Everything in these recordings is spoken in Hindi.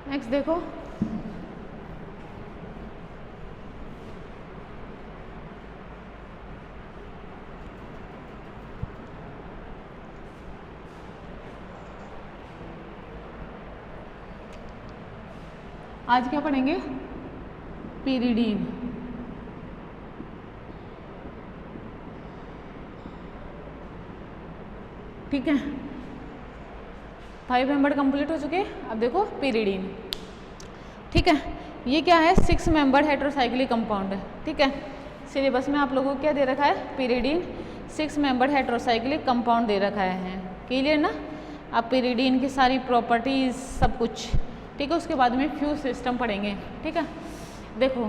नेक्स्ट देखो, आज क्या पढ़ेंगे? पिरिडीन। ठीक है, 5 मेंबर कंप्लीट हो चुके। अब देखो पिरिडीन। ठीक है, ये क्या है? 6 मेंबर हेट्रोसाइक्लिक कंपाउंड है। ठीक है, सिलेबस में आप लोगों को क्या दे रखा है? पिरिडीन 6 मेंबर हेट्रोसाइक्लिक कंपाउंड दे रखा है। क्लियर ना? अब पिरिडीन की सारी प्रॉपर्टीज सब कुछ। ठीक है, उसके बाद में फ्यूज सिस्टम पढ़ेंगे। ठीक है, देखो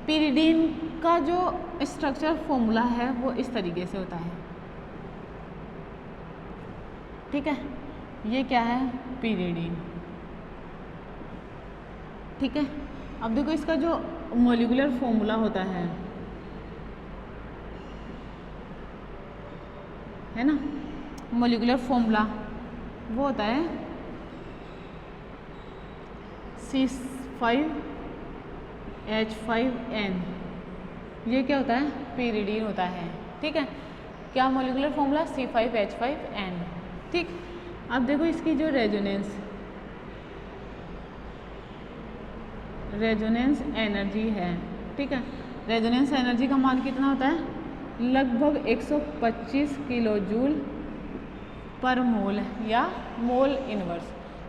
पिरिडीन का जो स्ट्रक्चर फॉर्मूला है वो इस तरीके से होता है। ठीक है, ये क्या है? पिरिडीन। ठीक है, अब देखो इसका जो मॉलिक्यूलर फॉर्मूला होता है ना, मॉलिक्यूलर फॉर्मूला वो होता है C5H5N। ये क्या होता है? पिरिडीन होता है। ठीक है, क्या मॉलिक्यूलर फॉर्मूला? C5H5N। ठीक, अब देखो इसकी जो रेजोनेंस एनर्जी है। ठीक है, रेजोनेंस एनर्जी का मान कितना होता है? लगभग 125 किलो जूल पर मोल या मोल इनवर्स।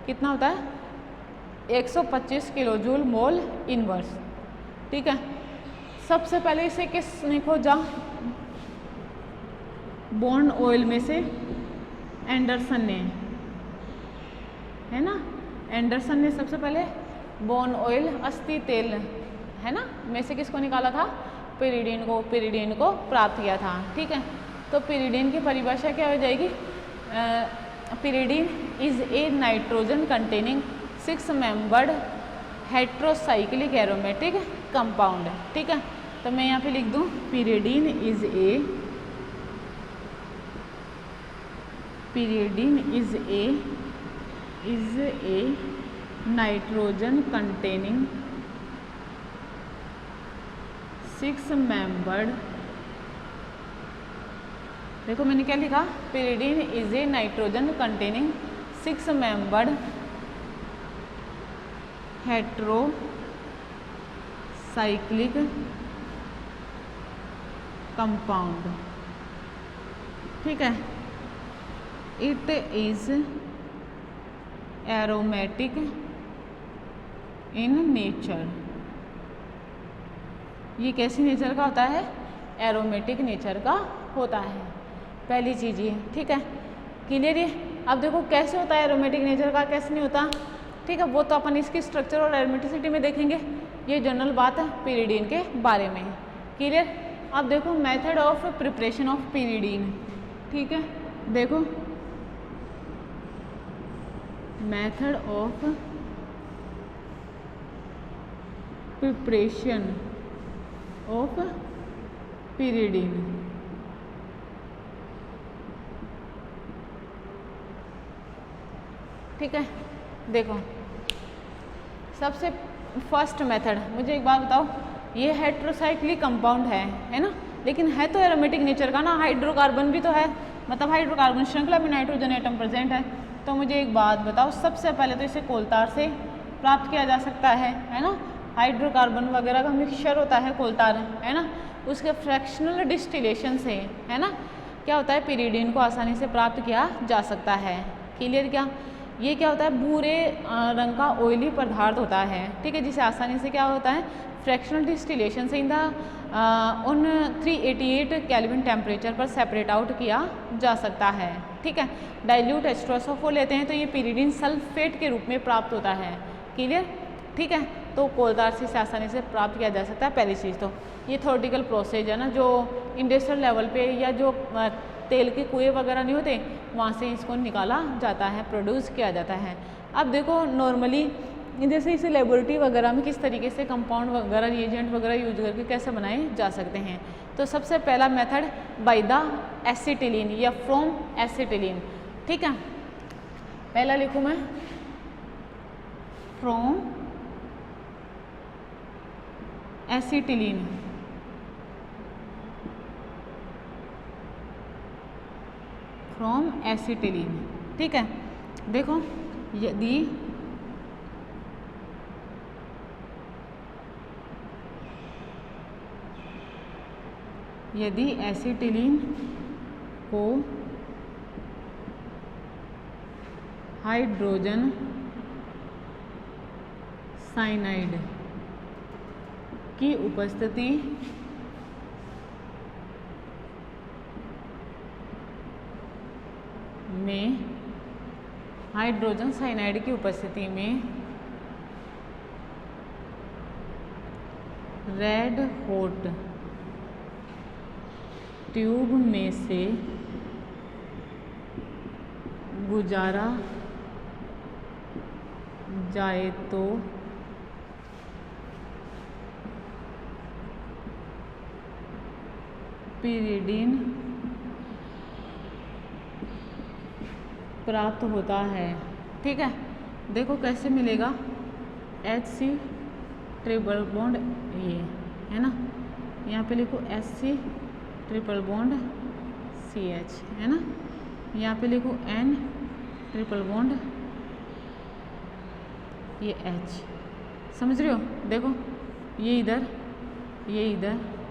कितना होता है? 125 किलो जूल मोल इनवर्स। ठीक है, सबसे पहले इसे किसने खोजा? बॉन्ड ऑयल में से एंडरसन ने, है ना? एंडरसन ने सबसे पहले बॉन्ड ऑयल अस्थि तेल है ना में से किसको निकाला था? पिरिडीन को प्राप्त किया था। ठीक है, तो पिरिडीन की परिभाषा क्या हो जाएगी? Pyridine is A nitrogen containing 6 membered heterocyclic aromatic compound. ठीक है, तो मैं यहाँ पे लिख दूँ pyridine is A nitrogen containing 6 membered. देखो मैंने क्या लिखा? Pyridine is A nitrogen containing 6 membered heterocyclic compound. ठीक है, it is aromatic in nature. ये कैसी नेचर का होता है? एरोमेटिक नेचर का होता है। पहली चीज़ ये। ठीक है, क्लियर है? अब देखो कैसे होता है एरोमेटिक नेचर का, कैसे नहीं होता। ठीक है, वो तो अपन इसकी स्ट्रक्चर और एरोमेटिसिटी में देखेंगे। ये जनरल बात है पिरिडीन के बारे में। क्लियर? अब देखो method of preparation of pyridine. ठीक है, देखो method of preparation of pyridine. ठीक है, देखो सबसे फर्स्ट मेथड, मुझे एक बात बताओ, ये हेट्रोसाइक्लिक कंपाउंड है ना, लेकिन है तो एरोमेटिक नेचर का ना, हाइड्रोकार्बन भी तो है, मतलब हाइड्रोकार्बन श्रृंखला में नाइट्रोजन एटम प्रेजेंट है। तो मुझे एक बात बताओ, सबसे पहले तो इसे कोलतार से प्राप्त किया जा सकता है ना। हाइड्रोकार्बन वगैरह का मिक्सचर होता है कोलतार, है ना, उसके फ्रैक्शनल डिस्टिलेशन से, है ना, क्या होता है पिरिडीन को आसानी से प्राप्त किया जा सकता है। क्लियर? क्या ये क्या होता है? भूरे रंग का ऑयली पदार्थ होता है। ठीक है, जिसे आसानी से क्या होता है? फ्रैक्शनल डिस्टिलेशन से उन 388 केल्विन टेम्परेचर पर सेपरेट आउट किया जा सकता है। ठीक है, डाइल्यूट H2SO4 लेते हैं तो ये पिरिडीन सल्फेट के रूप में प्राप्त होता है। क्लियर? ठीक है, तो कोलतार से आसानी से प्राप्त किया जा सकता है। पहली चीज़ तो ये थ्योरेटिकल प्रोसेस है ना, जो इंडस्ट्रियल लेवल पे या जो तेल के कुएँ वगैरह नहीं होते वहाँ से इसको निकाला जाता है, प्रोड्यूस किया जाता है। अब देखो नॉर्मली जैसे इसे लेबोरेटरी वगैरह में किस तरीके से कंपाउंड वगैरह रिएजेंट वगैरह यूज करके कैसे बनाए जा सकते हैं। तो सबसे पहला मेथड बाय द एसिटिलीन या फ्रॉम एसिटिलीन। ठीक है, पहला लिखूँ मैं फ्रॉम एसिटिलीन, फ्रॉम एसिटिलीन। ठीक है, देखो यदि एसिटिलीन को हाइड्रोजन साइनाइड की उपस्थिति में, हाइड्रोजन साइनाइड की उपस्थिति में रेड हॉट ट्यूब में से गुजारा जाए तो पिरिडीन प्राप्त होता है। ठीक है, देखो कैसे मिलेगा, HC ट्रिपल बॉन्ड ये है ना, यहाँ पे लिखो HC ट्रिपल बॉन्ड CH है ना, यहाँ पे लिखो N ट्रिपल बॉन्ड ये H, समझ रहे हो। देखो ये इधर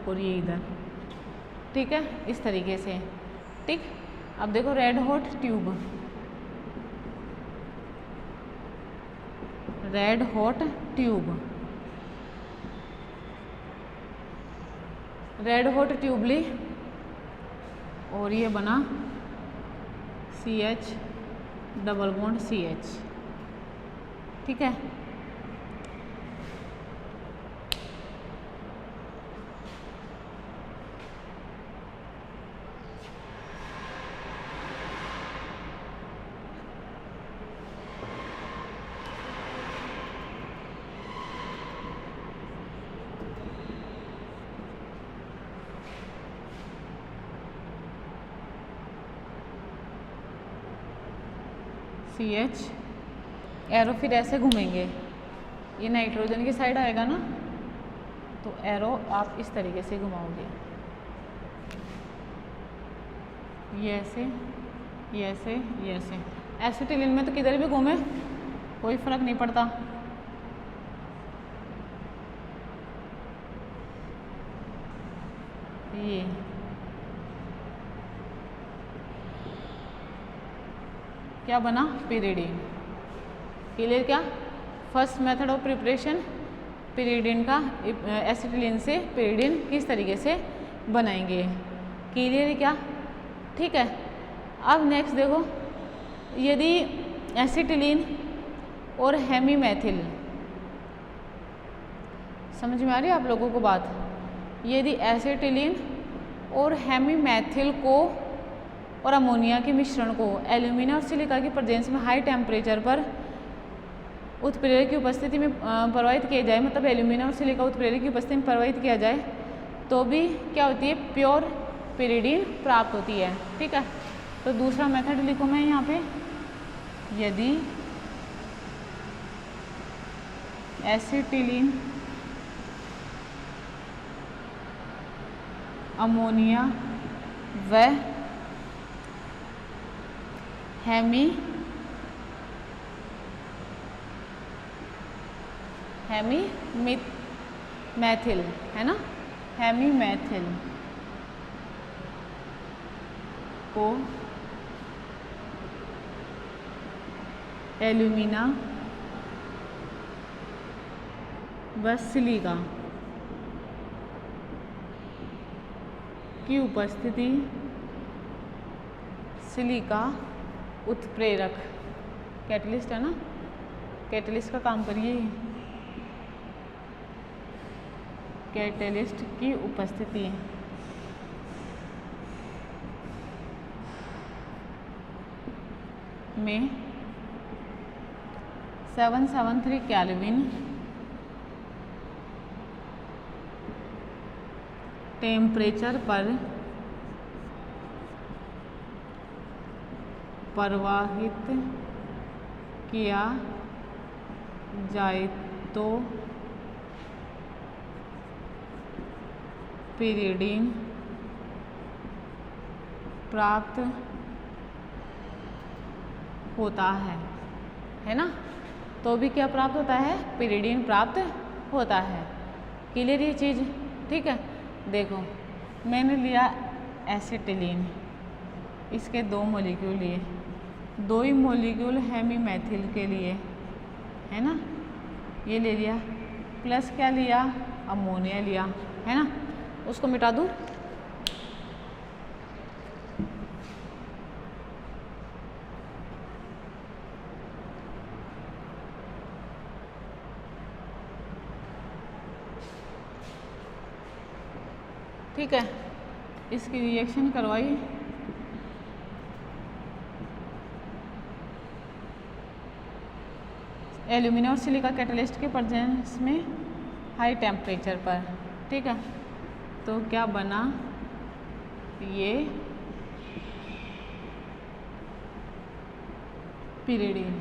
और ये इधर, ठीक है, इस तरीके से। ठीक, अब देखो red hot tube, red hot tube, red hot tube ली और ये बना CH डबल बॉन्ड CH। ठीक है, CH एरो फिर ऐसे घूमेंगे, ये नाइट्रोजन की साइड आएगा ना, तो एरो आप इस तरीके से घुमाओगे, ये ऐसे, ये ऐसे, ये ऐसे। एसिटिलीन में तो किधर भी घूमे कोई फर्क नहीं पड़ता। ये क्या बना, पिरिडीन। क्लियर? क्या first method of preparation pyridine का, एसिटिलीन से पिरिडीन किस तरीके से बनाएंगे। क्लियर? क्या ठीक है। अब नेक्स्ट देखो, यदि एसिटिलीन और हेमीमेथिल, समझ में आ रही है आप लोगों को बात, यदि एसिटिलीन और हेमीमेथिल को और अमोनिया के मिश्रण को एल्यूमिना और सिलिका की प्रेजेंस में हाई टेम्परेचर पर उत्प्रेरक की उपस्थिति में प्रवाहित किया जाए, मतलब एल्यूमिना और सिलिका उत्प्रेरक की उपस्थिति में प्रवाहित किया जाए तो भी क्या होती है, प्योर पिरिडीन प्राप्त होती है। ठीक है, तो दूसरा मेथड लिखो मैं यहाँ पे, यदि एसिटिलीन अमोनिया व मैथिल है ना, हेमीमेथिल को एल्यूमिना व सिलिका की उपस्थिति, सिलिका उत्प्रेरक कैटलिस्ट है ना, कैटलिस्ट का काम करिए, कैटलिस्ट की उपस्थिति में 773 केल्विन टेम्परेचर पर प्रवाहित किया जाए तो पिरिडीन प्राप्त होता है ना। तो भी क्या प्राप्त होता है, पिरिडीन प्राप्त होता है। क्लियर ये चीज़, ठीक है। देखो मैंने लिया एसिटिलीन, इसके 2 मॉलिक्यूल लिए, 2 ही मॉलिक्यूल हेमीमेथिल के लिए, है ना, ये ले लिया, प्लस क्या लिया, अमोनिया लिया, है ना। उसको मिटा दूँ, ठीक है। इसकी रिएक्शन करवाई, एल्यूमिना और सिलिका कैटलिस्ट के प्रेजेंस में हाई टेम्परेचर पर, ठीक है। तो क्या बना, ये पिरिडीन।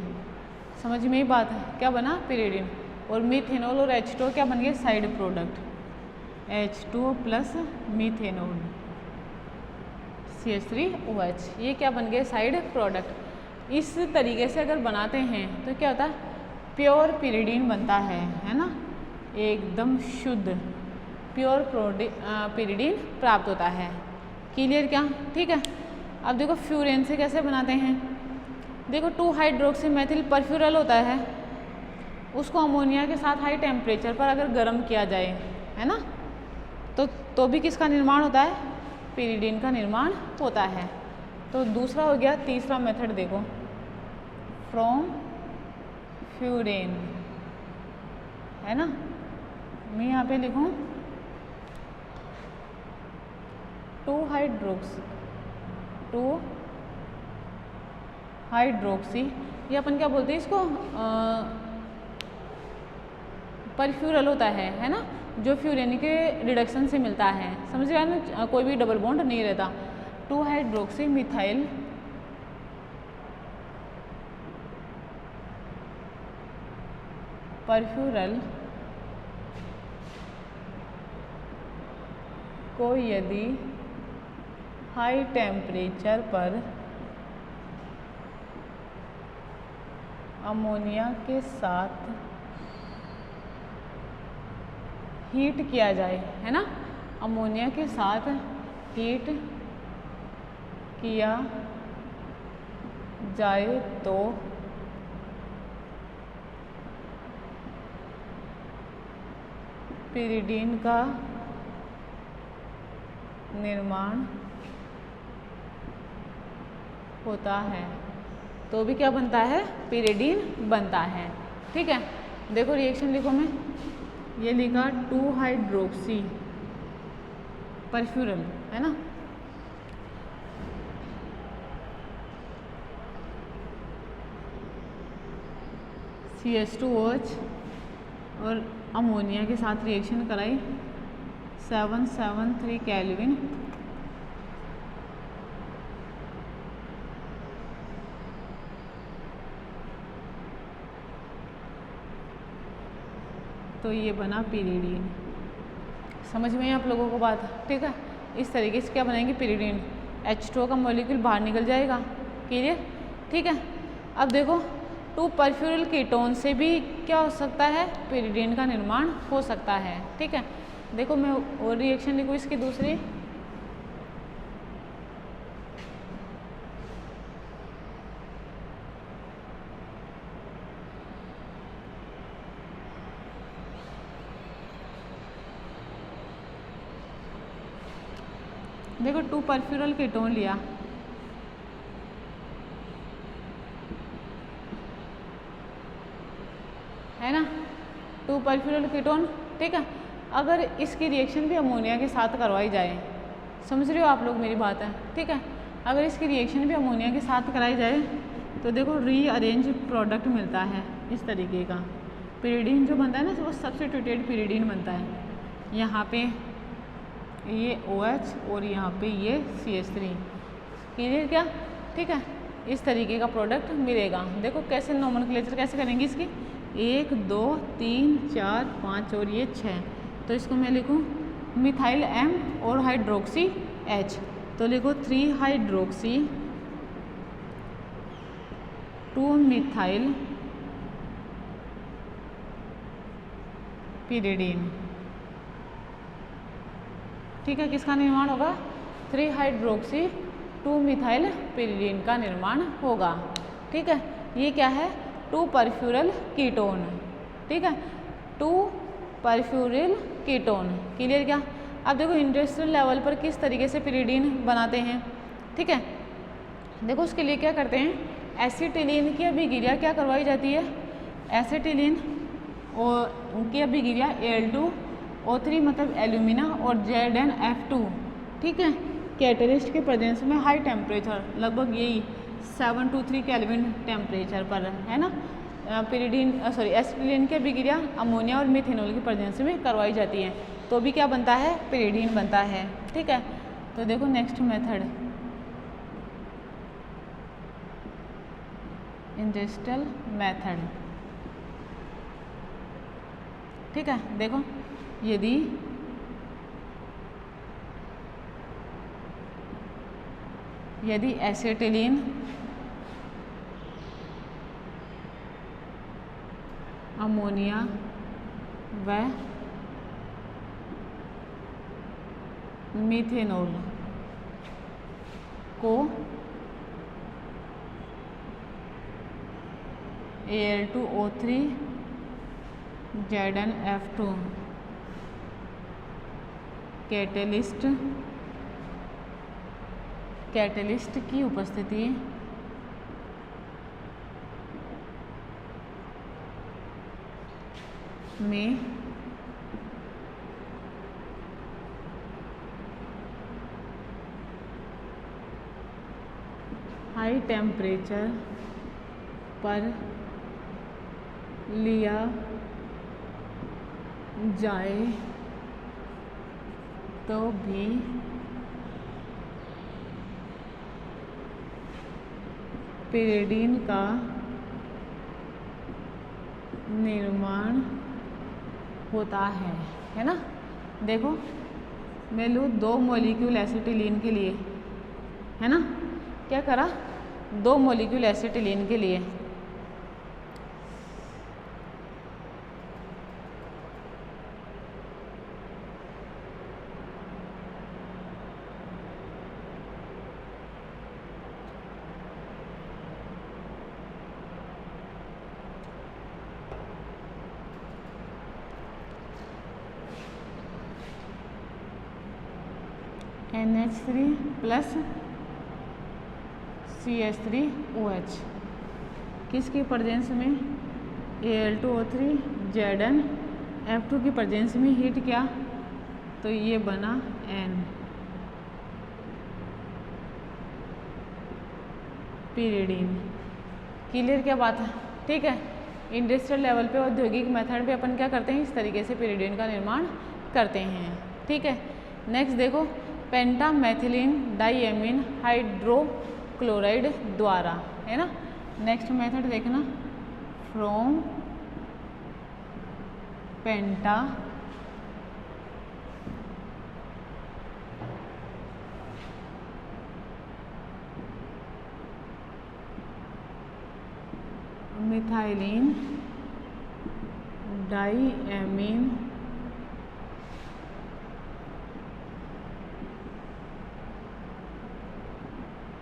समझ में ही बात है, क्या बना, पिरिडीन। और मीथेनॉल और H2O क्या बन गए, side product, H2O plus methanol CH3OH, ये क्या बन गए, साइड प्रोडक्ट। इस तरीके से अगर बनाते हैं तो क्या होता है, प्योर पिरिडीन बनता है ना, एकदम शुद्ध प्योर पिरिडीन प्राप्त होता है। क्लियर क्या, ठीक है। अब देखो फ्यूरेन से कैसे बनाते हैं, देखो 2 हाइड्रोक्सी मेथिल परफ्यूरल होता है, उसको अमोनिया के साथ हाई टेम्परेचर पर अगर गर्म किया जाए, है ना, तो भी किसका निर्माण होता है, पिरिडीन का निर्माण होता है। तो दूसरा हो गया। तीसरा मेथड देखो, फ्रॉम फ्यूरेन, है ना, मैं यहाँ पे लिखूँ 2 हाइड्रोक्सी, ये अपन क्या बोलते हैं इसको, परफ्यूरल होता है ना, जो फ्यूरेन के रिडक्शन से मिलता है, समझ रहे हैं ना, कोई भी डबल बॉन्ड नहीं रहता। 2 हाइड्रोक्सी मिथाइल परफ्यूरल को यदि हाई टेम्परेचर पर अमोनिया के साथ हीट किया जाए, है ना, अमोनिया के साथ हीट किया जाए तो पिरिडीन का निर्माण होता है। तो भी क्या बनता है, पिरिडीन बनता है, ठीक है। देखो रिएक्शन लिखो, मैं ये लिखा 2 हाइड्रोक्सी परफ्यूरल, है ना, CH2OH और अमोनिया के साथ रिएक्शन कराई 773 केल्विन, तो ये बना पिरिडीन। समझ में आप लोगों को बात, ठीक है। इस तरीके से क्या बनाएंगे, पिरिडीन, H2O का मॉलिक्यूल बाहर निकल जाएगा। क्लियर, ठीक है। अब देखो 2 परफ्यूरल कीटोन से भी क्या हो सकता है, पिरिडीन का निर्माण हो सकता है, ठीक है। देखो मैं और रिएक्शन लिखूँ इसकी दूसरी, देखो 2 परफ्यूरल कीटोन लिया, है ना, 2 परफ्यूरल कीटोन, ठीक है। अगर इसकी रिएक्शन भी अमोनिया के साथ करवाई जाए, समझ रहे हो आप लोग मेरी बात है, ठीक है। अगर इसकी रिएक्शन भी अमोनिया के साथ कराई जाए तो देखो रीअरेंज प्रोडक्ट मिलता है इस तरीके का। पिरिडीन जो बनता है ना, वो सब्स्टिट्यूटेड पिरिडीन बनता है। यहाँ पे ये OH और यहाँ पे ये CH3, क्लियर क्या, ठीक है। इस तरीके का प्रोडक्ट मिलेगा। देखो कैसे नोमेनक्लेचर कैसे करेंगे इसकी, 1 2 3 4 5 और ये 6। तो इसको मैं लिखूँ मिथाइल M और हाइड्रोक्सी H, तो लिखो 3 हाइड्रोक्सी 2 मिथाइल पिरिडीन। ठीक है, किसका निर्माण होगा, 3 हाइड्रोक्सी 2 मिथाइल पिरिडीन का निर्माण होगा। ठीक है, ये क्या है, 2 परफ्यूरल कीटोन। ठीक है, 2 परफ्यूरिल कीटोन। क्लियर क्या। अब देखो इंडस्ट्रियल लेवल पर किस तरीके से पिरिडीन बनाते हैं। ठीक है, देखो उसके लिए क्या करते हैं, एसिटिलीन की अभिक्रिया क्या करवाई जाती है, एसिटिलीन और उनकी अभिक्रिया Al2O3 मतलब एल्यूमिना और ZnF2। ठीक है, कैटलिस्ट के प्रेजेंस में हाई टेम्परेचर लगभग यही 723 केल्विन टेम्परेचर पर है ना, पिरिडीन एसिटिलीन की अभिक्रिया अमोनिया और मिथेनॉल की प्रेजेंस में करवाई जाती है, तो भी क्या बनता है, पिरिडीन बनता है। ठीक है, तो देखो नेक्स्ट मेथड इंडस्ट्रियल मेथड। ठीक है, देखो यदि एसिटिलीन अमोनिया व मीथेनॉल को Al2O3 ZnF2 कैटलिस्ट की उपस्थिति में हाई टेम्परेचर पर लिया जाए तो भी पिरिडीन का निर्माण होता है ना। देखो मैं लूँ 2 मॉलिक्यूल एसिटिलीन के लिए, है ना, क्या करा, 2 मॉलिक्यूल एसिटिलीन के लिए NH3 प्लस CH3OH किसकी प्रेजेंस में, Al2O3 ZnF2 की प्रेजेंस में हीट किया, तो ये बना N पिरिडीन। क्लियर क्या बात है। ठीक है, इंडस्ट्रियल लेवल पे औद्योगिक मेथड पे अपन क्या करते हैं, इस तरीके से पिरिडीन का निर्माण करते हैं। ठीक है, नेक्स्ट देखो पेंटामेथिलीन डाइएमीन हाइड्रोक्लोराइड द्वारा, है ना। नेक्स्ट मेथड देखना, from penta methylene diamine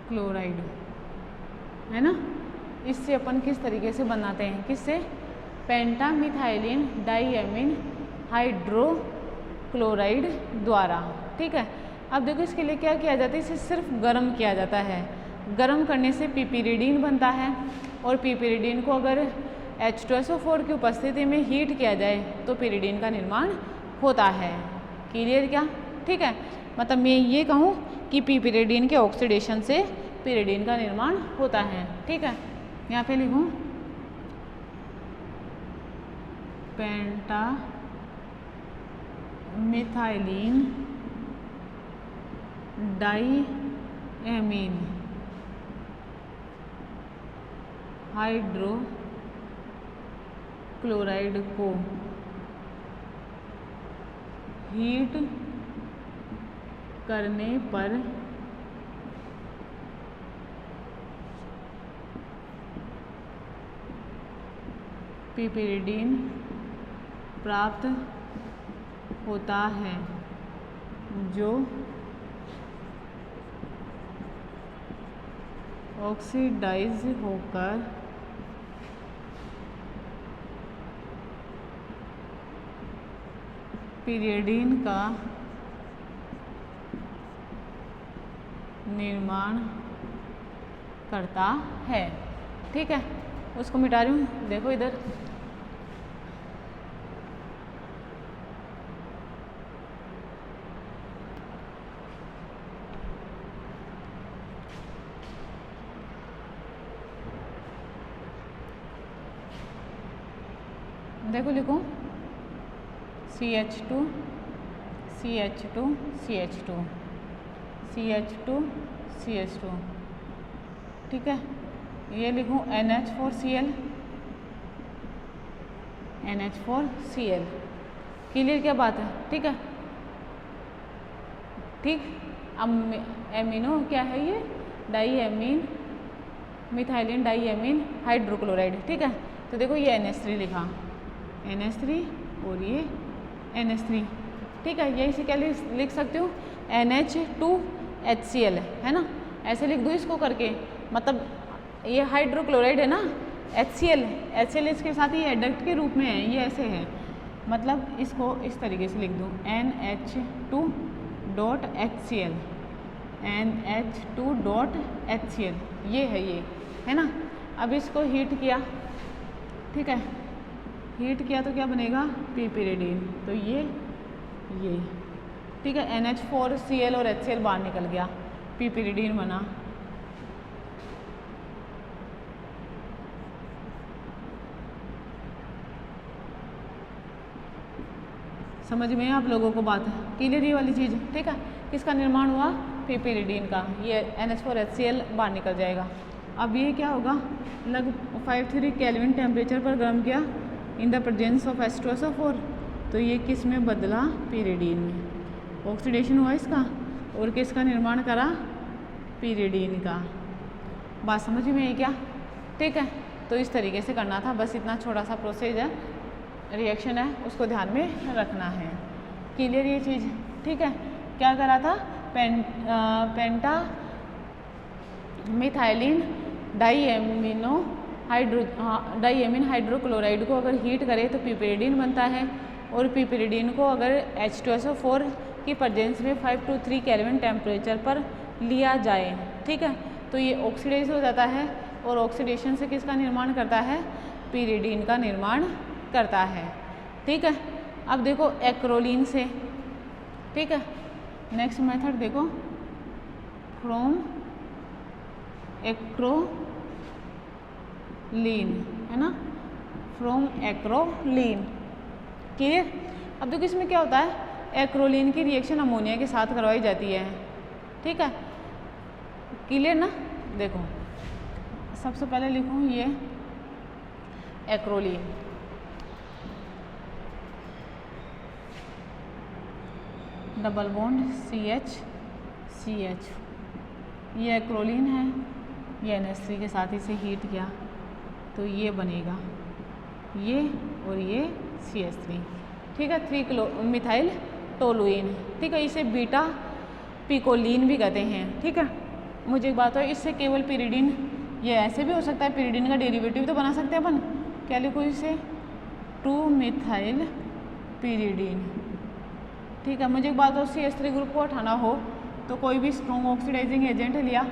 chloride, है ना। इससे अपन किस तरीके से बनाते हैं, किससे, पेंटामिथाइलिन डाइएमीन हाइड्रोक्लोराइड द्वारा। ठीक है, अब देखो इसके लिए क्या किया जाता है, इसे सिर्फ गर्म किया जाता है। गर्म करने से पिपिरिडीन बनता है और पिपिरिडीन को अगर H2SO4 की उपस्थिति में हीट किया जाए तो पिरिडीन का निर्माण होता है। क्लियर क्या। ठीक है, मतलब मैं ये कहूँ कि पिपिरिडीन के ऑक्सीडेशन से पिरिडीन का निर्माण होता है। ठीक है, यहाँ पे लिखूँ पेंटामिथाइलिन डाइएमीन हाइड्रोक्लोराइड को हीट करने पर पिपरिडीन प्राप्त होता है, जो ऑक्सीडाइज होकर पिरिडीन का निर्माण करता है। ठीक है, उसको मिटा रही हूँ, देखो इधर। देखो लिखूँ CH2 CH2 CH2 CH2 CH2। ठीक है, ये लिखूँ NH4Cl NH4Cl। क्लियर क्या बात है? ठीक है, ठीक। अब एमिनो क्या है ये? डाईएमीन मिथाइलिन डाईएमीन हाइड्रोक्लोराइड। ठीक है, तो देखो ये NH3 लिखा, NH3 और ये NH3। ठीक है, यही से क्या लिख सकती हूँ? NH2HCl है ना, ऐसे लिख दूँ इसको करके। मतलब ये हाइड्रोक्लोराइड है ना, HCl इसके साथ ही एडक्ट के रूप में है, ये ऐसे है। मतलब इसको इस तरीके से लिख दूँ NH2.HCl NH2.HCl, ये है ना। अब इसको हीट किया, ठीक है, हीट किया तो क्या बनेगा? पिपरिडीन। तो ये ठीक है, NH4Cl और HCl बाहर निकल गया, पिपरिडीन बना। समझ में आप लोगों को बात? क्लियर ये वाली चीज़? ठीक है, किसका निर्माण हुआ? पिपरिडीन का। ये NH4HCl बाहर निकल जाएगा। अब ये क्या होगा? लगभग 53 केल्विन टेम्परेचर पर गर्म किया in the presence of H2SO4। तो ये किस में बदला? पिरिडीन में। ऑक्सीडेशन हुआ इसका और किसका निर्माण करा? पिरिडीन का। बात समझ में आई क्या? ठीक है, तो इस तरीके से करना था, बस इतना छोटा सा प्रोसेस है, रिएक्शन है, उसको ध्यान में रखना है। क्लियर ये चीज़? ठीक है, क्या करा था? पेंटा मिथाइलिन डाईएमीन हाइड्रोक्लोराइड को अगर हीट करे तो पिपरिडीन बनता है, और पिपरिडीन को अगर H2SO4 की प्रेजेंस में 5 to 3 केल्विन टेम्परेचर पर लिया जाए, ठीक है, तो ये ऑक्सीडाइज हो जाता है, और ऑक्सीडेशन से किसका निर्माण करता है? पिरिडीन का निर्माण करता है। ठीक है, अब देखो एक्रोलीन से, ठीक है, नेक्स्ट मेथड देखो, फ्रॉम एक्रोलीन, है ना, फ्रॉम एक्रोलीन। क्लियर? अब देखो इसमें क्या होता है, एक्रोलीन की रिएक्शन अमोनिया के साथ करवाई जाती है। ठीक है, क्लियर ना? देखो सबसे पहले लिखूँ ये एक्रोलीन, डबल बॉन्ड CH, ये एक्रोलीन है, ये NH3 के साथ इसे हीट किया तो ये बनेगा, ये और ये CH3। ठीक है, 3 मिथाइल टोलुइन। ठीक है, इसे बीटा पिकोलीन भी कहते हैं। ठीक है, मुझे एक बात है, इससे केवल पिरिडीन, ये ऐसे भी हो सकता है, पिरिडीन का डेरिवेटिव तो बना सकते हैं अपन। क्या लिखो इसे? 2 मिथाइल पिरिडीन। ठीक है, मुझे एक बात हो, CH3 ग्रुप को हटाना हो तो कोई भी स्ट्रॉन्ग ऑक्सीडाइजिंग एजेंट लिया,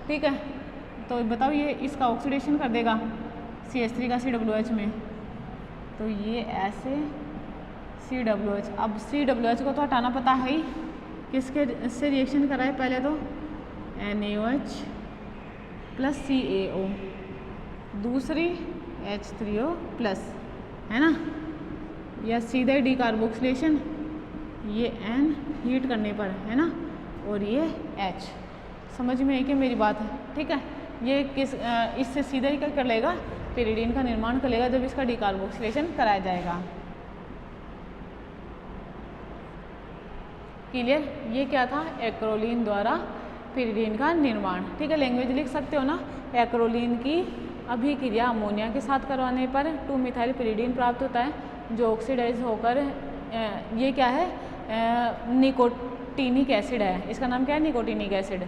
ठीक है, तो बताओ ये इसका ऑक्सीडेशन कर देगा CH3 का COOH में, तो ये ऐसे COOH। अब COOH को तो हटाना पता है ही, किसके से रिएक्शन कराए? पहले तो NaOH प्लस CaO, दूसरी H3O प्लस, है ना, या सीधे डीकार्बोक्सिलेशन, ये N हीट करने पर, है ना, और ये H। समझ में आई क्या मेरी बात है? ठीक है, ये इससे सीधा ही क्या कर लेगा, पिरिडीन का निर्माण कर लेगा जब इसका डिकार्बोक्सिलेशन कराया जाएगा। क्लियर? ये क्या था, एक्रोलीन द्वारा पिरिडीन का निर्माण। ठीक है, लैंग्वेज लिख सकते हो ना, एक्रोलीन की अभिक्रिया अमोनिया के साथ करवाने पर 2 मिथाइल पिरिडीन प्राप्त होता है जो ऑक्सीडाइज होकर ये क्या है, निकोटिनिक एसिड है, इसका नाम क्या है, निकोटिनिक एसिड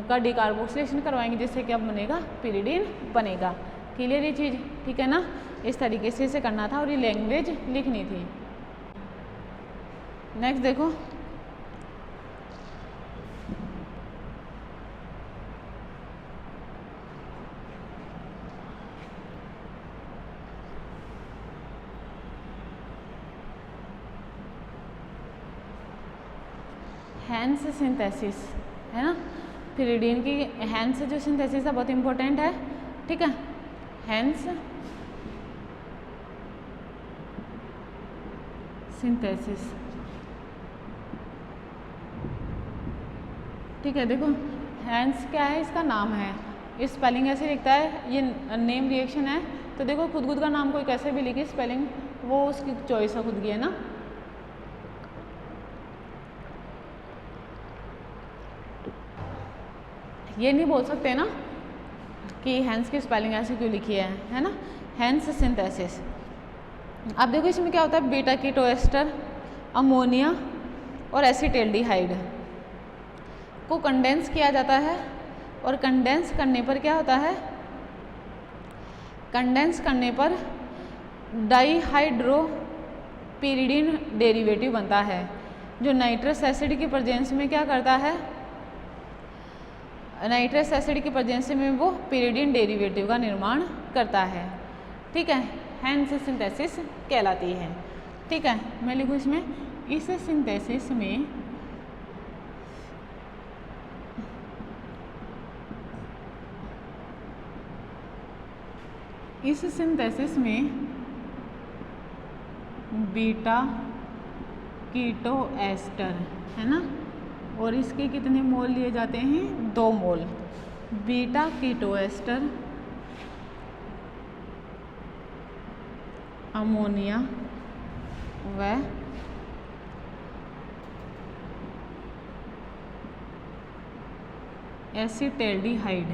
का डिकार्बोक्सिलेशन करवाएंगे जिससे क्या बनेगा, पिरिडीन बनेगा। क्लियर ये चीज़? ठीक है ना, इस तरीके से इसे करना था और ये लैंग्वेज लिखनी थी। नेक्स्ट देखो, हैंस सिंथेसिस है ना, पिरिडीन की हैंस जो सिंथेसिस है बहुत इंपॉर्टेंट है। ठीक है, हैंस सिंथेसिस। ठीक है, देखो हैंस क्या है, इसका नाम है, इस स्पेलिंग ऐसे लिखता है, ये नेम रिएक्शन है। तो देखो खुद का नाम कोई कैसे भी लिखे, स्पेलिंग वो उसकी चॉइस है खुद की, है ना। ये नहीं बोल सकते ना कि हैंस की स्पेलिंग ऐसे क्यों लिखी है ना। Hantzsch synthesis. अब देखो इसमें क्या होता है, बीटा कीटो एस्टर, अमोनिया और एसिटाल्डिहाइड को कंडेंस किया जाता है और कंडेंस करने पर क्या होता है, कंडेंस करने पर डाईहाइड्रोपिरिडीन डेरिवेटिव बनता है जो नाइट्रस एसिड की प्रेजेंस में क्या करता है, नाइट्रस एसिड की प्रेजेंस में वो पिरिडीन डेरिवेटिव का निर्माण करता है। ठीक है, हैंस सिंथेसिस कहलाती है। ठीक है, मैं लिखूँ इसमें, इस सिंथेसिस में बीटा कीटो एस्टर है ना, और इसके कितने मोल लिए जाते हैं, 2 मोल। बीटा कीटो एस्टर अमोनिया व एसिटाल्डिहाइड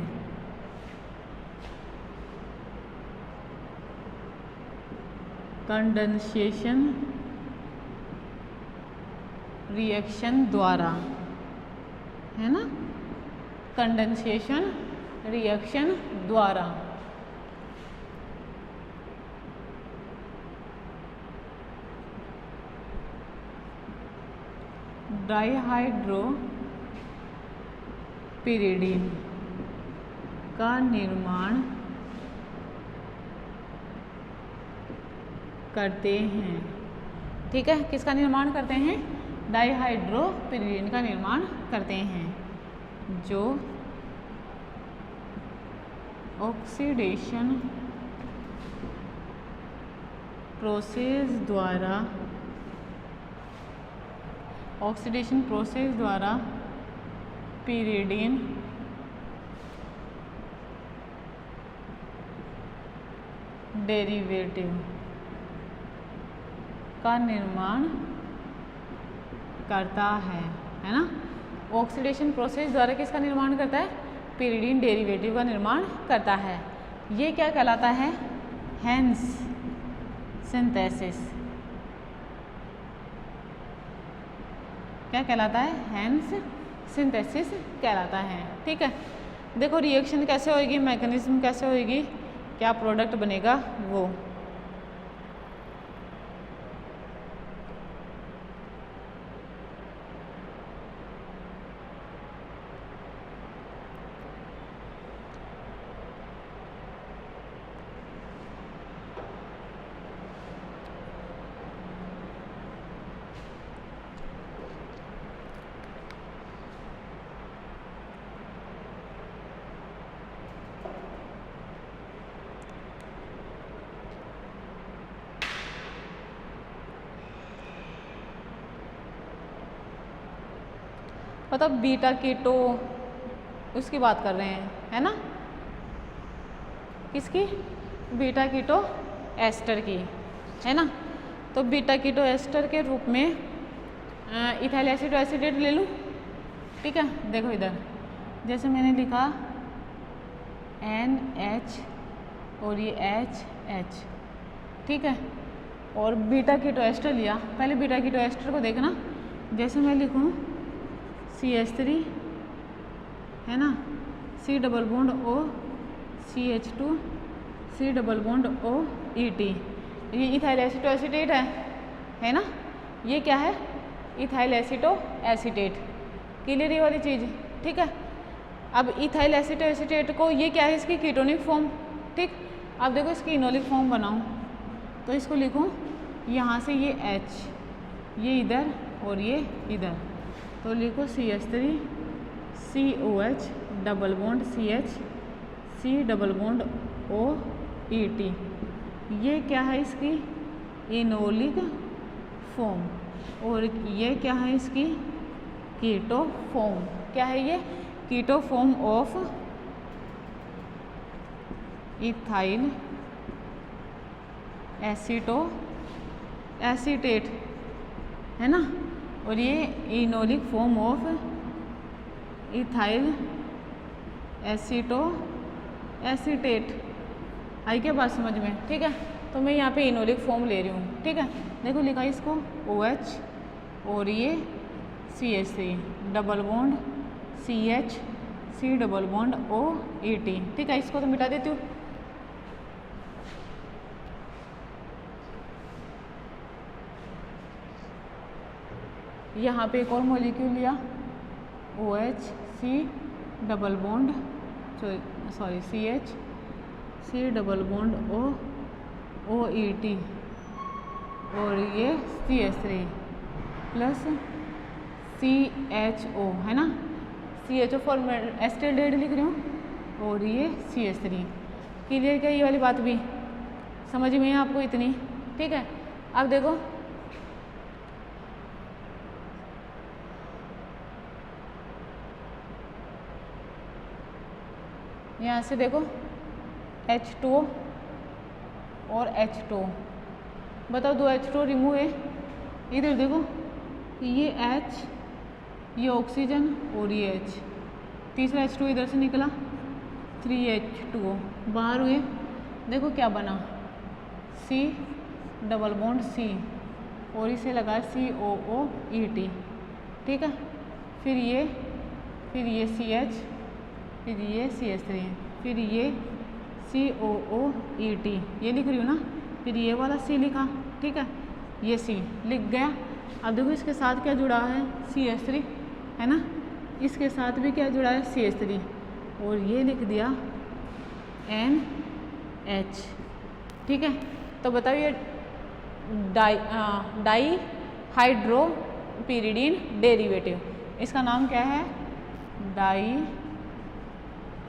कंडेंसेशन रिएक्शन द्वारा, है ना, कंडेंसेशन रिएक्शन द्वारा डाईहाइड्रोपिरिडीन का निर्माण करते हैं। ठीक है, किसका निर्माण करते हैं, डाईहाइड्रोपिरिडीन का निर्माण करते हैं जो ऑक्सीडेशन प्रोसेस द्वारा पिरिडीन डेरिवेटिव का निर्माण करता है ना। ऑक्सीडेशन प्रोसेस द्वारा किसका निर्माण करता है, पिरिडीन डेरिवेटिव का निर्माण करता है। ये क्या कहलाता है, हैंस सिंथेसिस। क्या कहलाता है, हैंस सिंथेसिस कहलाता है। ठीक है, देखो रिएक्शन कैसे होएगी, मैकेनिज्म कैसे होएगी, क्या प्रोडक्ट बनेगा वो। मतलब बीटा कीटो उसकी बात कर रहे हैं, है ना, किसकी, बीटा कीटो एस्टर की, है ना। तो बीटा कीटो एस्टर के रूप में इथाइल एसिड एसीटेट ले लूँ, ठीक है। देखो इधर जैसे मैंने लिखा NH और ये HH, ठीक है, और बीटा कीटो एस्टर लिया। पहले बीटा कीटो एस्टर को देखना, जैसे मैं लिखूँ CH3, है ना, C double bond O CH2 C double bond O ET, ये इथाइल एसिटो एसीटेट है ना, ये क्या है, इथाइल एसिटो एसीटेट। क्लियर ये वाली चीज़, ठीक है। अब इथाइल एसिटो एसीटेट को, ये क्या है, इसकी कीटोनिक फॉर्म, ठीक। अब देखो इसकी इनोलिक फॉर्म बनाऊं तो इसको लिखूं यहाँ से ये H, ये इधर और ये इधर, तो लिखो CH3 COH double bond CH C double bond O ET, ये क्या है इसकी इनोलिक फॉर्म, और ये क्या है इसकी कीटो फॉर्म। क्या है ये, keto form of ethyl aceto acetate, है ना, और ये enolic form of ethyl aceto acetate. आई क्या बात समझ में, ठीक है। तो मैं यहाँ पे इनोलिक फॉर्म ले रही हूँ, ठीक है। देखो लिखा इसको OH और ये CH3 double bond CH C double bond O ET, ठीक है। इसको तो मिटा देती हूँ। यहाँ पे एक और मॉलिक्यूल लिया OH C double bond sorry CH C double bond O ET, और ये CH3 प्लस CHO, है ना, CHO फॉर एस्टेल्डेड लिख रही हूँ, और ये CH3। क्लियर क्या ये वाली बात भी समझ में है आपको इतनी, ठीक है। अब देखो यहाँ से देखो H2O और H2O, बताओ दो H2O रिमूव है। इधर देखो ये H, ये ऑक्सीजन और ये H, तीसरा H2O इधर से निकला, 3H2O बाहर हुए। देखो क्या बना, C डबल बॉन्ड C और इसे लगा COO ET, ठीक है। फिर ये CH, फिर ये CH3, फिर ये COO ET, ये लिख रही हूँ ना, फिर ये वाला C लिखा, ठीक है, ये C लिख गया। अब देखो इसके साथ क्या जुड़ा है, CH3, है ना, इसके साथ भी क्या जुड़ा है, CH3, और ये लिख दिया NH, ठीक है। तो बताओ ये डाई हाइड्रोपिरिडीन डेरिवेटिव, इसका नाम क्या है, डाई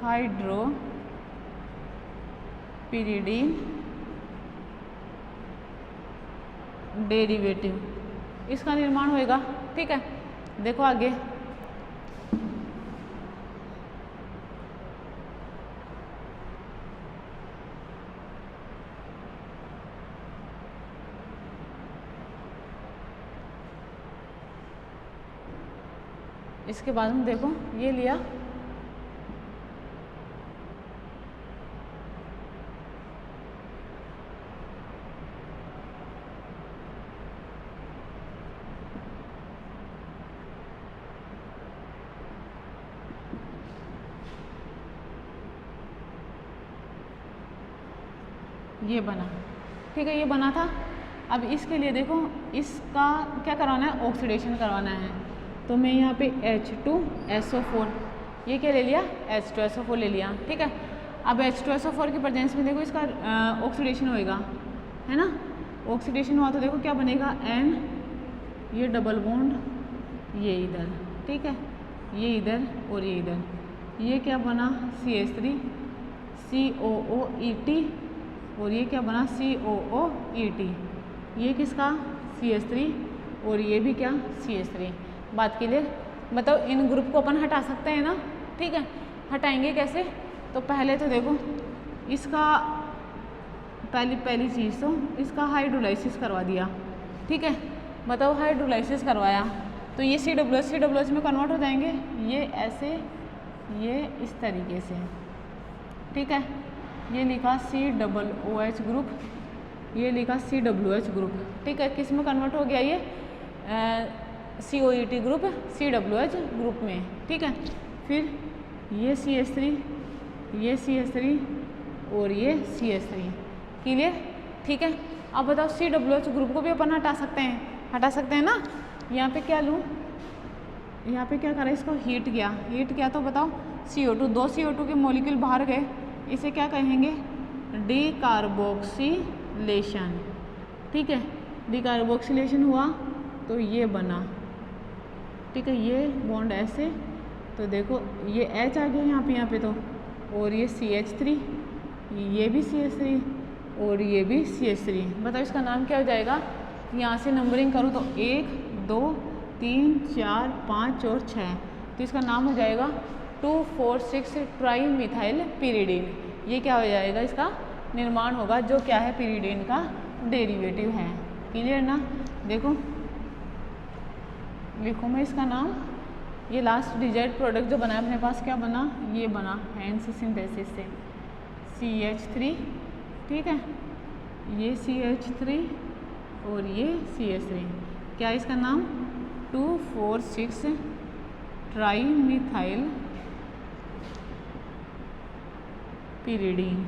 हाइड्रोपिरिडीन डेरिवेटिव, इसका निर्माण होएगा, ठीक है। देखो आगे इसके बाद में देखो ये लिया ये बना, ठीक है, ये बना था। अब इसके लिए देखो इसका क्या करवाना है, ऑक्सीडेशन करवाना है। तो मैं यहाँ पे H2SO4, ये क्या ले लिया, H2SO4 ले लिया, ठीक है। अब H2SO4 की प्रेजेंस में देखो इसका ऑक्सीडेशन होएगा, है ना। ऑक्सीडेशन हुआ तो देखो क्या बनेगा, N, ये डबल बॉन्ड ये इधर, ठीक है, ये इधर और ये इधर, ये क्या बना CH3 COO ET, और ये क्या बना COO ET, ये किसका CH3 और ये भी क्या CH3। बात के लिए बताओ इन ग्रुप को अपन हटा सकते हैं ना, ठीक है। हटाएंगे कैसे? तो पहले तो देखो इसका पहली चीज़ तो इसका हाइड्रोलाइसिस करवा दिया, ठीक है। बताओ हाइड्रोलाइसिस करवाया तो ये COOH में कन्वर्ट हो जाएंगे, ये ऐसे, ये इस तरीके से, ठीक है। ये लिखा COOH ग्रुप, ये लिखा COOH ग्रुप, ठीक है। किस में कन्वर्ट हो गया? ये COET ग्रुप COOH ग्रुप में, ठीक है। फिर ये CH3, ये CH3 और ये CH3, क्लियर, ठीक है। अब बताओ COOH ग्रुप को भी अपन हटा सकते हैं ना। यहाँ पे क्या लूँ, यहाँ पे क्या करा, इसको हीट किया तो बताओ CO2, 2 CO2 के मॉलिक्यूल बाहर गए, इसे क्या कहेंगे? डीकार्बोक्सिलेशन, ठीक है। डीकार्बोक्सिलेशन हुआ तो ये बना, ठीक है। ये बॉन्ड ऐसे, तो देखो ये H आ गया यहाँ पे तो, और ये CH3, ये भी CH3 और ये भी CH3। बताओ इसका नाम क्या हो जाएगा? यहाँ से नंबरिंग करूँ तो 1 2 3 4 5 और 6, तो इसका नाम हो जाएगा 2,4,6 ट्राई मिथाइल पिरिडीन। ये क्या हो जाएगा? इसका निर्माण होगा, जो क्या है? पिरिडीन का डेरिवेटिव है, क्लियर ना। देखो लिखो मैं इसका नाम, ये लास्ट डिजाइड प्रोडक्ट जो बना है अपने पास, क्या बना? ये बना हैंस सिंथेसिस से CH3, ठीक है। ये CH3 और ये CH3, क्या है इसका नाम? 2,4,6 ट्राई मिथाइल पिरिडीन।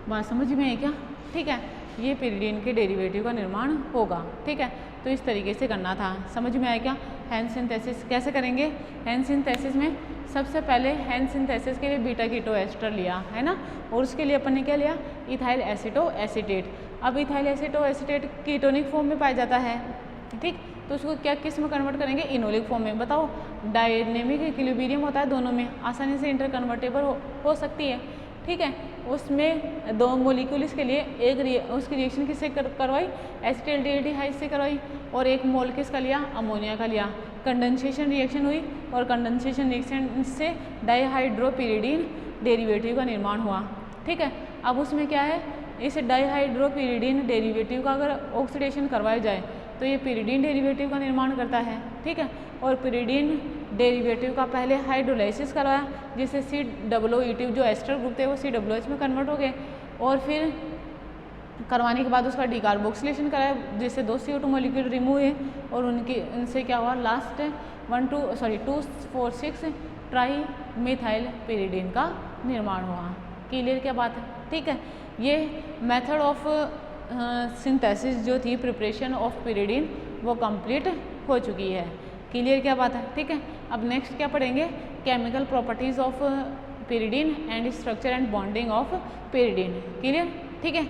बात समझ में है क्या? ठीक है। ये पिरिडीन के डेरिवेटिव का निर्माण होगा, ठीक है। तो इस तरीके से करना था, समझ में आया क्या? हैंस सिंथेसिस कैसे करेंगे? हैंस सिंथेसिस में सबसे पहले हैंस सिंथेसिस के लिए बीटा कीटो एस्टर लिया है ना, और उसके लिए अपन ने क्या लिया? Ethyl acetoacetate. अब ethyl acetoacetate ketonic form में पाया जाता है, ठीक। तो उसको क्या किस में कन्वर्ट करेंगे? इनोलिक फॉर्म में। बताओ डायनेमिक इक्विलिब्रियम होता है दोनों में, आसानी से इंटर कन्वर्टेबल हो सकती है, ठीक है। उसमें 2 मोलिक्यूल के लिए एक उसकी रिएक्शन किससे करवाई? एसिटिल्डिहाइड से करवाई, और 1 मोल किसका लिया? अमोनिया का लिया। कंडेंसेशन रिएक्शन हुई और कंडेंसेशन रिएक्शन से डाइहाइड्रोपिरिडीन डेरिवेटिव का निर्माण हुआ, ठीक है। अब उसमें क्या है? इस डाइहाइड्रोपिरिडीन डेरिवेटिव का अगर ऑक्सीडेशन करवाया जाए तो ये पिरिडीन डेरिवेटिव का निर्माण करता है, ठीक है। और पिरिडीन डेरिवेटिव का पहले हाइड्रोलाइसिस करवाया, जिससे COOH जो एस्टर ग्रुप थे वो COOH में कन्वर्ट हो गए, और फिर करवाने के बाद उसका डीकार्बोक्सिलेशन कराया, जिससे 2 CO2 मॉलिक्यूल रिमूव हुए, और उनसे क्या हुआ? लास्ट 2,4,6 ट्राई मिथाइल पिरिडीन का निर्माण हुआ। क्लियर क्या बात है? ठीक है। ये मेथड ऑफ सिंथेसिस जो थी प्रिपरेशन ऑफ पिरिडीन वो कंप्लीट हो चुकी है। क्लियर क्या बात है? ठीक है। अब नेक्स्ट क्या पढ़ेंगे? Chemical properties of pyridine and structure and bonding of pyridine. Clear? ठीक है।